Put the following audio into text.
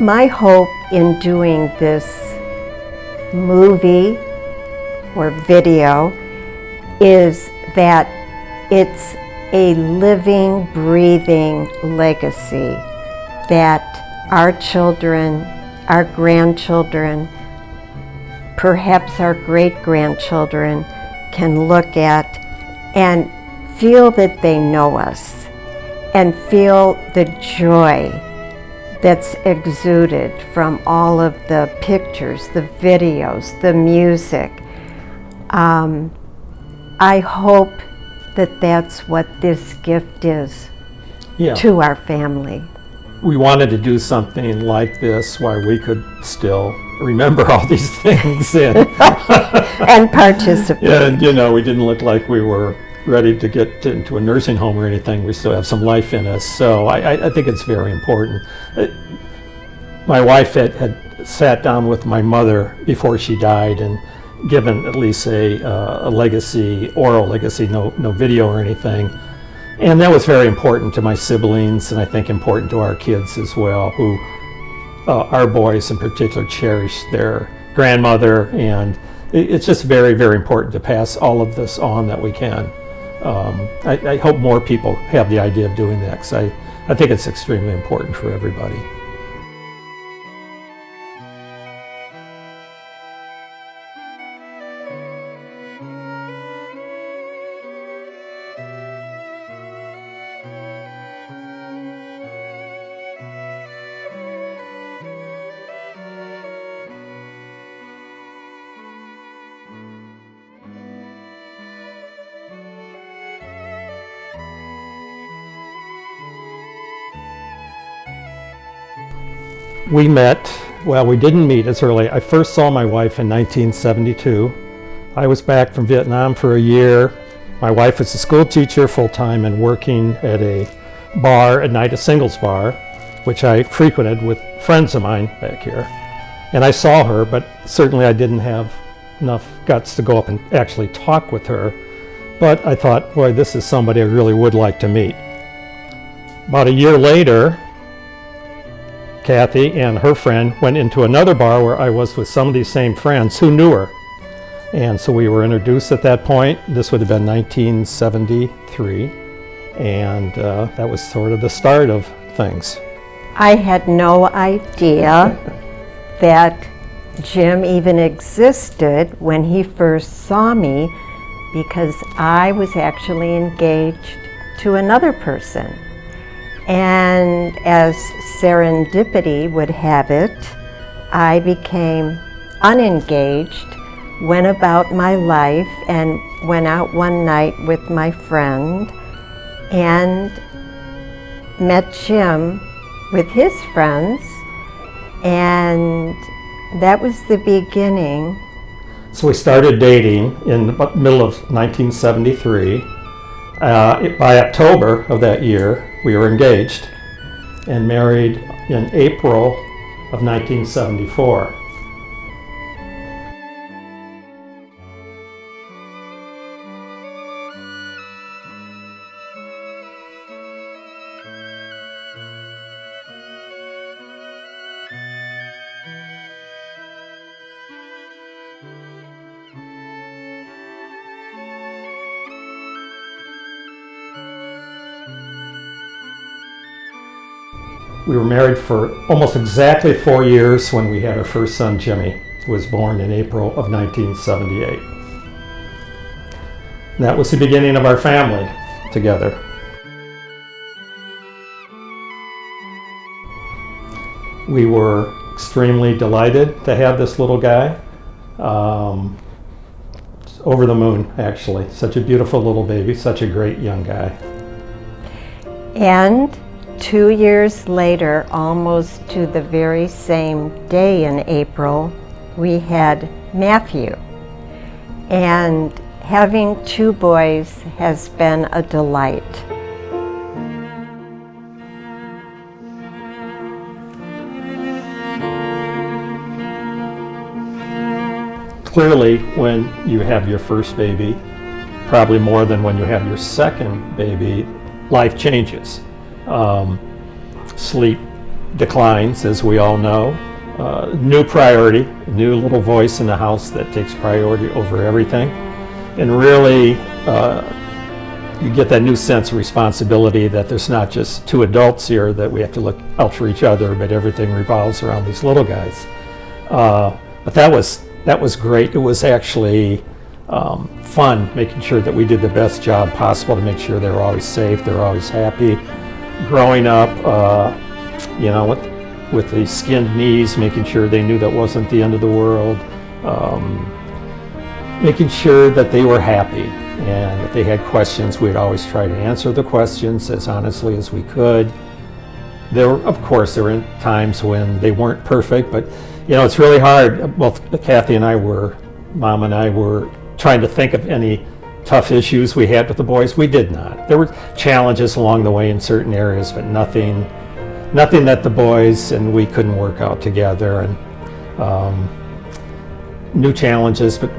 My hope in doing this movie or video is that it's a living, breathing legacy that our children, our grandchildren, perhaps our great-grandchildren can look at and feel that they know us and feel the joy that's exuded from all of the pictures, the videos, the music. I hope that that's what this gift is to our family. We wanted to do something like this while we could still remember all these things and participate. And we didn't look like we were ready to get into a nursing home or anything. We still have some life in us, so I think it's very important. My wife had sat down with my mother before she died and given at least a legacy, oral legacy, no video or anything. And that was very important to my siblings, and I think important to our kids as well, who, our boys in particular, cherish their grandmother, and it's just very, very important to pass all of this on that we can. I hope more people have the idea of doing that, because I think it's extremely important for everybody. We didn't meet as early. I first saw my wife in 1972. I was back from Vietnam for a year. My wife was a school teacher full-time and working at a bar at night, a singles bar, which I frequented with friends of mine back here. And I saw her, but certainly I didn't have enough guts to go up and actually talk with her. But I thought, boy, this is somebody I really would like to meet. About a year later, Kathy and her friend went into another bar where I was with some of these same friends who knew her. And so we were introduced at that point. This would have been 1973. And that was sort of the start of things. I had no idea that Jim even existed when he first saw me, because I was actually engaged to another person. And as serendipity would have it, I became unengaged, went about my life, and went out one night with my friend and met Jim with his friends, and that was the beginning. So we started dating in the middle of 1973. By October of that year, we were engaged and married in April of 1974. We were married for almost exactly 4 years when we had our first son, Jimmy, who was born in April of 1978. And that was the beginning of our family together. We were extremely delighted to have this little guy. Over the moon, actually. Such a beautiful little baby, such a great young guy. And 2 years later, almost to the very same day in April, we had Matthew. And having 2 boys has been a delight. Clearly, when you have your first baby, probably more than when you have your second baby, life changes. Sleep declines, as we all know. New priority, new little voice in the house that takes priority over everything. And really, you get that new sense of responsibility that there's not just two adults here that we have to look out for each other, but everything revolves around these little guys. But that was great. It was actually fun, making sure that we did the best job possible to make sure they were always safe, they were always happy. Growing up, you know, with the skinned knees, making sure they knew that wasn't the end of the world. Making sure that they were happy, and if they had questions, we'd always try to answer the questions as honestly as we could. Of course, there were times when they weren't perfect, but you know, it's really hard. Both Kathy and Mom and I were trying to think of any tough issues we had with the boys. We did not. There were challenges along the way in certain areas, but nothing that the boys and we couldn't work out together. And new challenges, but